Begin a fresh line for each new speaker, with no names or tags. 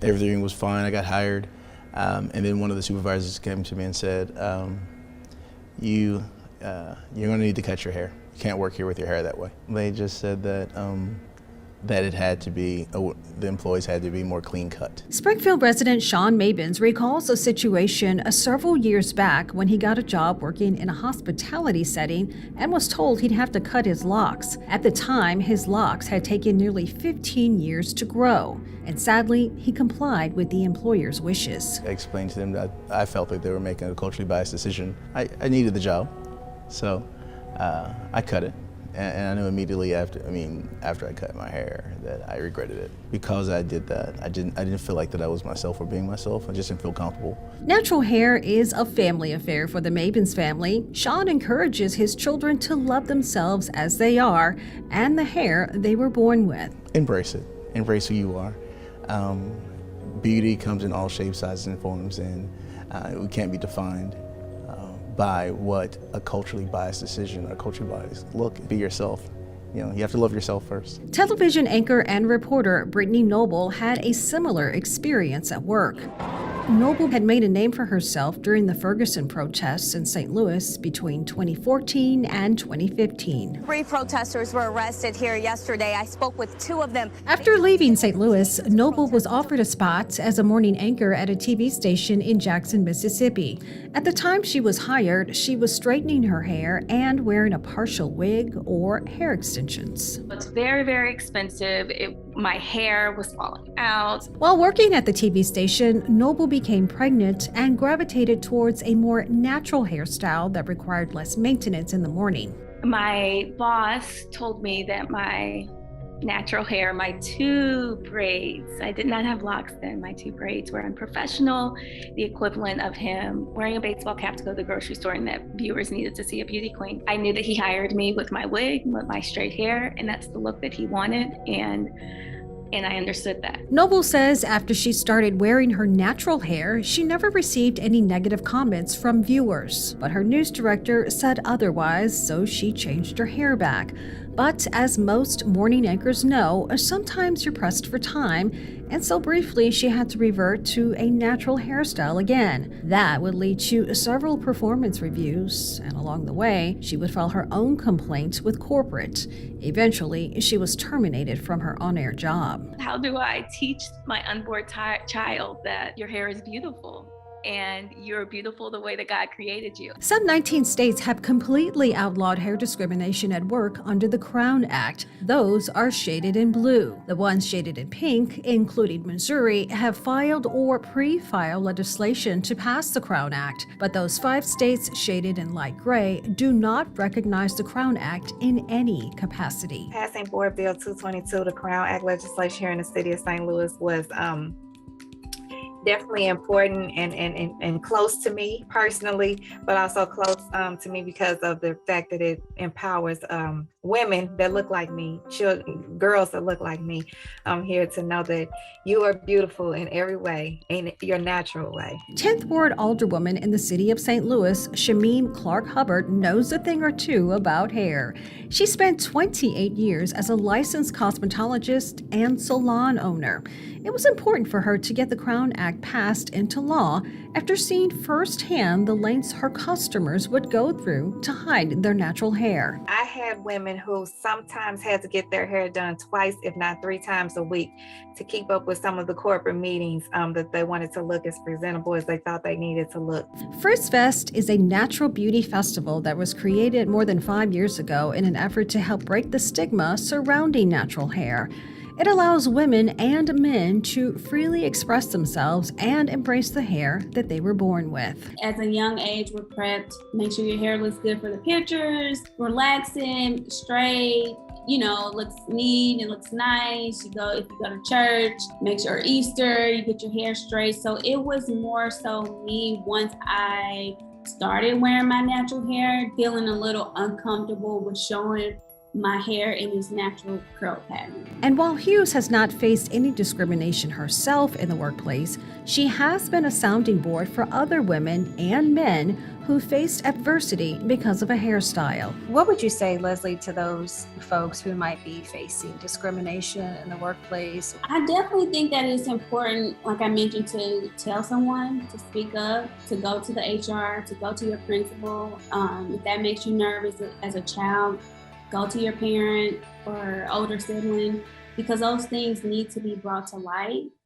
Everything was fine. I got hired. And then one of the supervisors came to me and said, you're going to need to cut your hair. You can't work here with your hair that way. They just said that it had to be, the employees had to be more clean cut.
Springfield resident Sean Mabins recalls a situation several years back when he got a job working in a hospitality setting and was told he'd have to cut his locks. At the time, his locks had taken nearly 15 years to grow, and sadly, he complied with the employer's wishes.
I explained to them that I felt like they were making a culturally biased decision. I needed the job, so I cut it. And I knew immediately after I cut my hair that I regretted it. Because I did that, I didn't feel like that I was myself or being myself. I just didn't feel comfortable.
Natural hair is a family affair for the Mabins family. Sean encourages his children to love themselves as they are and the hair they were born with.
Embrace it. Embrace who you are. Beauty comes in all shapes, sizes, and forms, and we can't be defined by what a culturally biased decision or culturally biased look. Be yourself. You have to love yourself first.
Television anchor and reporter Brittany Noble had a similar experience at work. Noble had made a name for herself during the Ferguson protests in St. Louis between 2014 and 2015.
3 protesters were arrested here yesterday. I spoke with 2 of them.
After leaving St. Louis, Noble was offered a spot as a morning anchor at a TV station in Jackson, Mississippi. At the time she was hired, she was straightening her hair and wearing a partial wig or hair extensions.
It's very, very expensive. My hair was falling out.
While working at the TV station, Noble became pregnant and gravitated towards a more natural hairstyle that required less maintenance in the morning.
My boss told me that my natural hair, my 2 braids, I did not have locks then, my 2 braids were unprofessional, the equivalent of him wearing a baseball cap to go to the grocery store and that viewers needed to see a beauty queen. I knew that he hired me with my wig, with my straight hair, and that's the look that he wanted, and I understood that.
Noble says after she started wearing her natural hair, she never received any negative comments from viewers. But her news director said otherwise, so she changed her hair back. But as most morning anchors know, sometimes you're pressed for time, and so briefly she had to revert to a natural hairstyle again. That would lead to several performance reviews, and along the way, she would file her own complaint with corporate. Eventually, she was terminated from her on-air job.
How do I teach my unborn child that your hair is beautiful? And you're beautiful the way that God created you.
Some 19 states have completely outlawed hair discrimination at work under the Crown Act. Those are shaded in blue. The ones shaded in pink, including Missouri, have filed or pre-filed legislation to pass the Crown Act. But those 5 states shaded in light gray do not recognize the Crown Act in any capacity.
Passing Board Bill 222, the Crown Act legislation here in the city of St. Louis was definitely important and close to me personally, but also close to me because of the fact that it empowers women that look like me, children, girls that look like me, here to know that you are beautiful in every way, in your natural way.
10th Ward Alderwoman in the city of St. Louis, Shamim Clark-Hubbard, knows a thing or two about hair. She spent 28 years as a licensed cosmetologist and salon owner. It was important for her to get the Crown Act passed into law after seeing firsthand the lengths her customers would go through to hide their natural hair.
I had women who sometimes had to get their hair done twice, if not 3 times a week, to keep up with some of the corporate meetings that they wanted to look as presentable as they thought they needed to look.
Frizz Fest is a natural beauty festival that was created more than 5 years ago in an effort to help break the stigma surrounding natural hair. It allows women and men to freely express themselves and embrace the hair that they were born with.
At a young age, we're prepped. Make sure your hair looks good for the pictures, relaxing, straight, looks neat and looks nice. If you go to church, make sure Easter, you get your hair straight. So it was more so me once I started wearing my natural hair, feeling a little uncomfortable with showing my hair in its natural curl pattern.
And while Hughes has not faced any discrimination herself in the workplace, she has been a sounding board for other women and men who faced adversity because of a hairstyle.
What would you say, Leslie, to those folks who might be facing discrimination in the workplace?
I definitely think that it's important, like I mentioned, to tell someone, to speak up, to go to the HR, to go to your principal. If that makes you nervous as a child, go to your parent or older sibling, because those things need to be brought to light